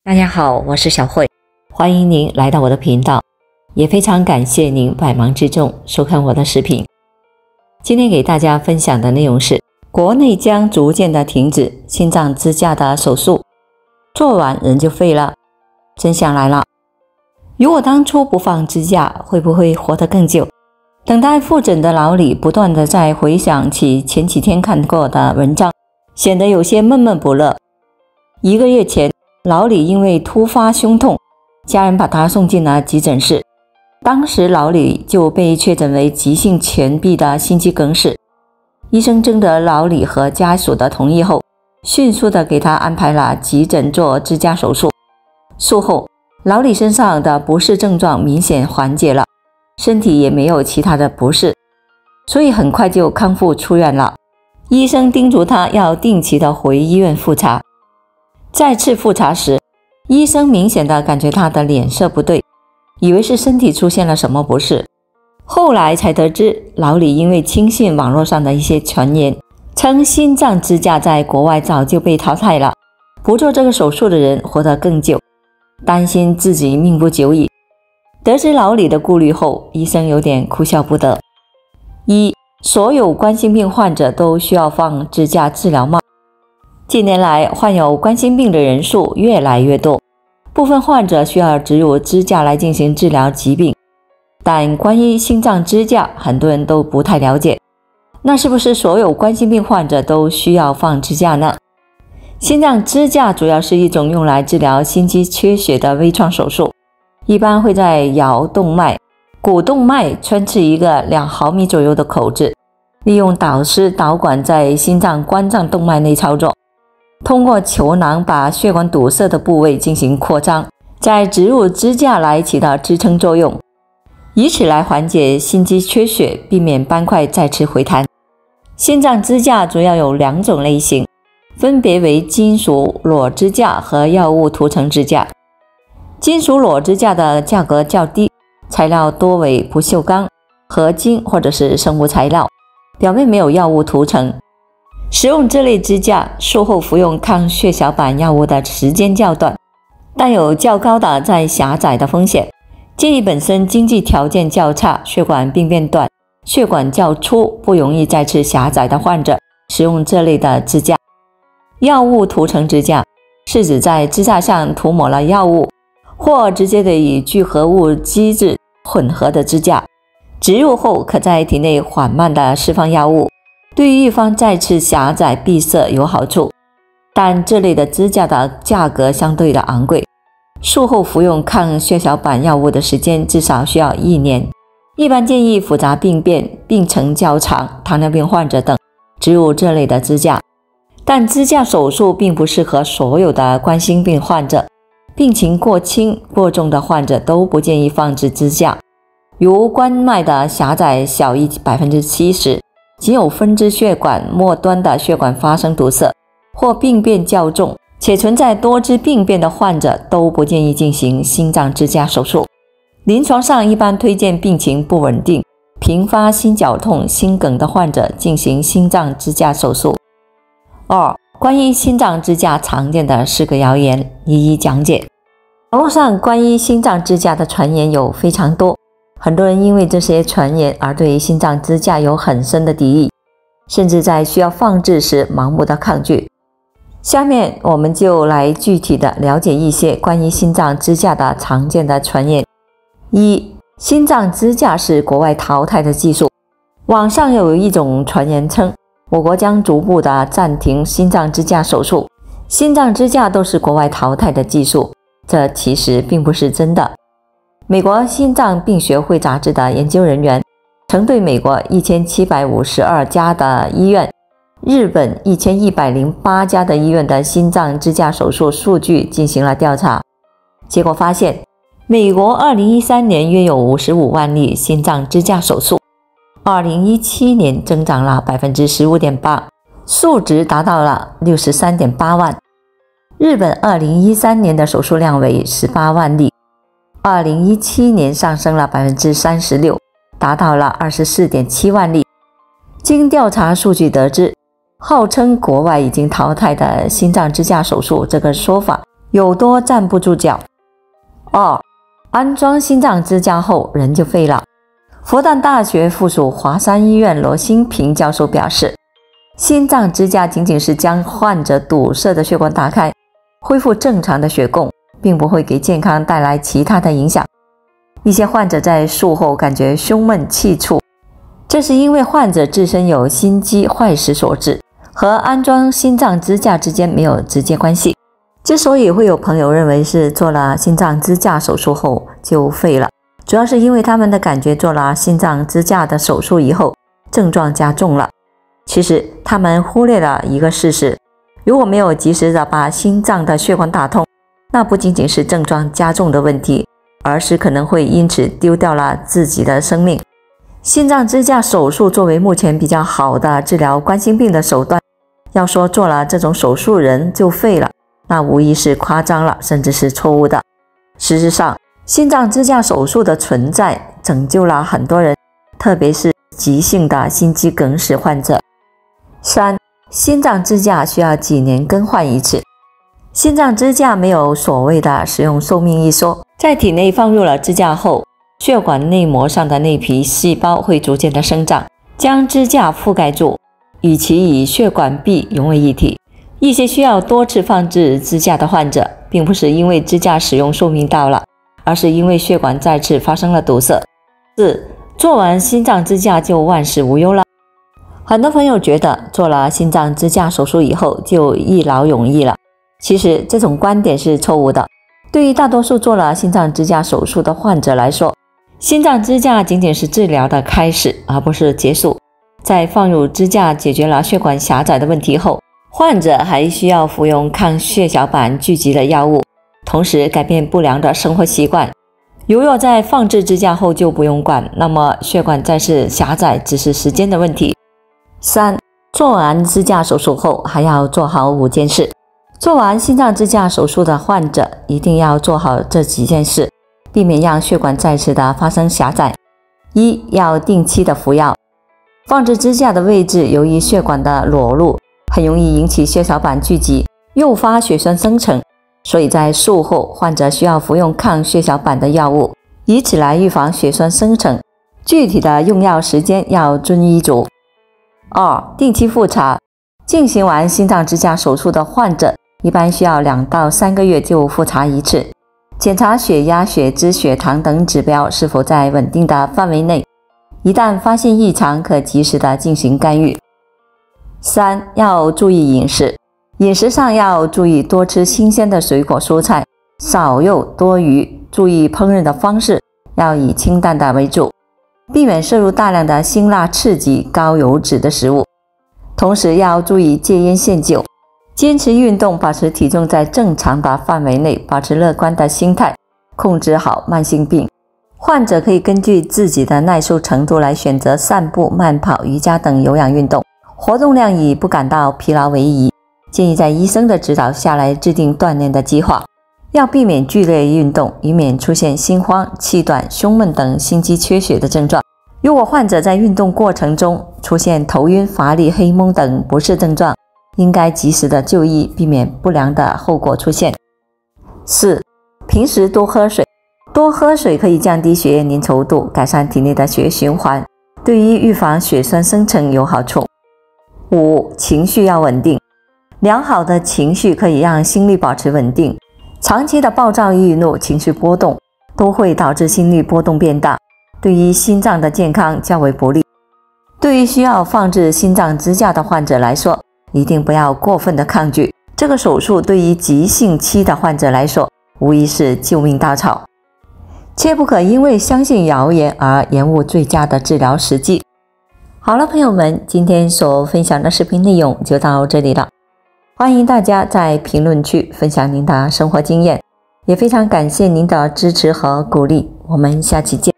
大家好，我是小慧，欢迎您来到我的频道，也非常感谢您百忙之中收看我的视频。今天给大家分享的内容是，国内将逐渐的停止心脏支架的手术，做完人就废了。真相来了，如果当初不放支架，会不会活得更久？等待复诊的老李不断的在回想起前几天看过的文章，显得有些闷闷不乐。1个月前，老李因为突发胸痛，家人把他送进了急诊室。当时老李就被确诊为急性前臂的心肌梗死。医生征得老李和家属的同意后，迅速的给他安排了急诊做支架手术。术后，老李身上的不适症状明显缓解了，身体也没有其他的不适，所以很快就康复出院了。医生叮嘱他要定期的回医院复查。再次复查时，医生明显的感觉他的脸色不对，以为是身体出现了什么不适。后来才得知，老李因为轻信网络上的一些传言，称心脏支架在国外早就被淘汰了，不做这个手术的人活得更久，担心自己命不久矣。得知老李的顾虑后，医生有点哭笑不得。所有冠心病患者都需要放支架治疗吗？近年来，患有冠心病的人数越来越多，部分患者需要植入支架来进行治疗疾病。但关于心脏支架，很多人都不太了解。那是不是所有冠心病患者都需要放支架呢？心脏支架主要是一种用来治疗心肌缺血的微创手术，一般会在桡动脉、股动脉穿刺一个2毫米左右的口子，利用导丝导管在心脏冠状动脉内操作，通过球囊把血管堵塞的部位进行扩张，再植入支架来起到支撑作用，以此来缓解心肌缺血，避免斑块再次回弹。心脏支架主要有2种类型，分别为金属裸支架和药物涂层支架。金属裸支架的价格较低，材料多为不锈钢、合金或者是生物材料，表面没有药物涂层。使用这类支架，术后服用抗血小板药物的时间较短，但有较高的再狭窄的风险。建议本身经济条件较差、血管病变短、血管较粗、不容易再次狭窄的患者使用这类的支架。药物涂层支架是指在支架上涂抹了药物，或直接的与聚合物机制混合的支架，植入后可在体内缓慢地释放药物，对于预防再次狭窄闭塞有好处。但这类的支架的价格相对的昂贵，术后服用抗血小板药物的时间至少需要1年。一般建议复杂病变、病程较长、糖尿病患者等植入这类的支架。但支架手术并不适合所有的冠心病患者，病情过轻、过重的患者都不建议放置支架。如冠脉的狭窄小于 70%， 仅有分支血管末端的血管发生堵塞，或病变较重且存在多支病变的患者都不建议进行心脏支架手术。临床上一般推荐病情不稳定、频发心绞痛、心梗的患者进行心脏支架手术。关于心脏支架常见的4个谣言，一一讲解。网络上关于心脏支架的传言有非常多，很多人因为这些传言而对心脏支架有很深的敌意，甚至在需要放置时盲目的抗拒。下面我们就来具体的了解一些关于心脏支架的常见的传言。心脏支架是国外淘汰的技术。网上有一种传言称，我国将逐步的暂停心脏支架手术，心脏支架都是国外淘汰的技术，这其实并不是真的。美国心脏病学会杂志的研究人员曾对美国1752家的医院、日本1108家的医院的心脏支架手术数据进行了调查，结果发现，美国2013年约有55万例心脏支架手术，2017年增长了 15.8%， 数值达到了 63.8 万。日本2013年的手术量为18万例，2017年上升了 36%， 达到了 24.7 万例。经调查数据得知，号称国外已经淘汰的心脏支架手术这个说法有多站不住脚。2. 安装心脏支架后人就废了。复旦大学附属华山医院罗新平教授表示，心脏支架仅仅是将患者堵塞的血管打开，恢复正常的血供，并不会给健康带来其他的影响。一些患者在术后感觉胸闷气促，这是因为患者自身有心肌坏死所致，和安装心脏支架之间没有直接关系。之所以会有朋友认为是做了心脏支架手术后就废了，主要是因为他们的感觉做了心脏支架的手术以后症状加重了。其实他们忽略了一个事实，如果没有及时的把心脏的血管打通，那不仅仅是症状加重的问题，而是可能会因此丢掉了自己的生命。心脏支架手术作为目前比较好的治疗冠心病的手段，要说做了这种手术人就废了，那无疑是夸张了，甚至是错误的。事实上，心脏支架手术的存在拯救了很多人，特别是急性的心肌梗死患者。3. 心脏支架需要几年更换一次。心脏支架没有所谓的使用寿命一说，在体内放入了支架后，血管内膜上的内皮细胞会逐渐的生长，将支架覆盖住，与其与血管壁融为一体。一些需要多次放置支架的患者，并不是因为支架使用寿命到了，而是因为血管再次发生了堵塞。4. 做完心脏支架就万事无忧了。很多朋友觉得做了心脏支架手术以后就一劳永逸了，其实这种观点是错误的。对于大多数做了心脏支架手术的患者来说，心脏支架仅仅是治疗的开始，而不是结束。在放入支架解决了血管狭窄的问题后，患者还需要服用抗血小板聚集的药物，同时改变不良的生活习惯。如若在放置支架后就不用管，那么血管再次狭窄只是时间的问题。3. 做完支架手术后还要做好5件事。做完心脏支架手术的患者一定要做好这几件事，避免让血管再次的发生狭窄。1. 要定期的服药。放置支架的位置由于血管的裸露，很容易引起血小板聚集，诱发血栓生成，所以在术后患者需要服用抗血小板的药物，以此来预防血栓生成。具体的用药时间要遵医嘱。2. 定期复查。进行完心脏支架手术的患者一般需要2到3个月就复查一次，检查血压、血脂、血糖等指标是否在稳定的范围内，一旦发现异常可及时的进行干预。3. 要注意饮食。饮食上要注意多吃新鲜的水果蔬菜，少肉多鱼，注意烹饪的方式要以清淡的为主，避免摄入大量的辛辣刺激、高油脂的食物。同时要注意戒烟限酒，坚持运动，保持体重在正常的范围内，保持乐观的心态，控制好慢性病。患者可以根据自己的耐受程度来选择散步、慢跑、瑜伽等有氧运动，活动量以不感到疲劳为宜。建议在医生的指导下来制定锻炼的计划，要避免剧烈运动，以免出现心慌、气短、胸闷等心肌缺血的症状。如果患者在运动过程中出现头晕、乏力、黑蒙等不适症状，应该及时的就医，避免不良的后果出现。4. 平时多喝水。多喝水可以降低血液粘稠度，改善体内的血液循环，对于预防血栓生成有好处。5. 情绪要稳定。良好的情绪可以让心率保持稳定，长期的暴躁易怒、情绪波动都会导致心率波动变大，对于心脏的健康较为不利。对于需要放置心脏支架的患者来说，一定不要过分的抗拒，这个手术对于急性期的患者来说无疑是救命稻草，切不可因为相信谣言而延误最佳的治疗时机。好了，朋友们，今天所分享的视频内容就到这里了，欢迎大家在评论区分享您的生活经验，也非常感谢您的支持和鼓励，我们下期见。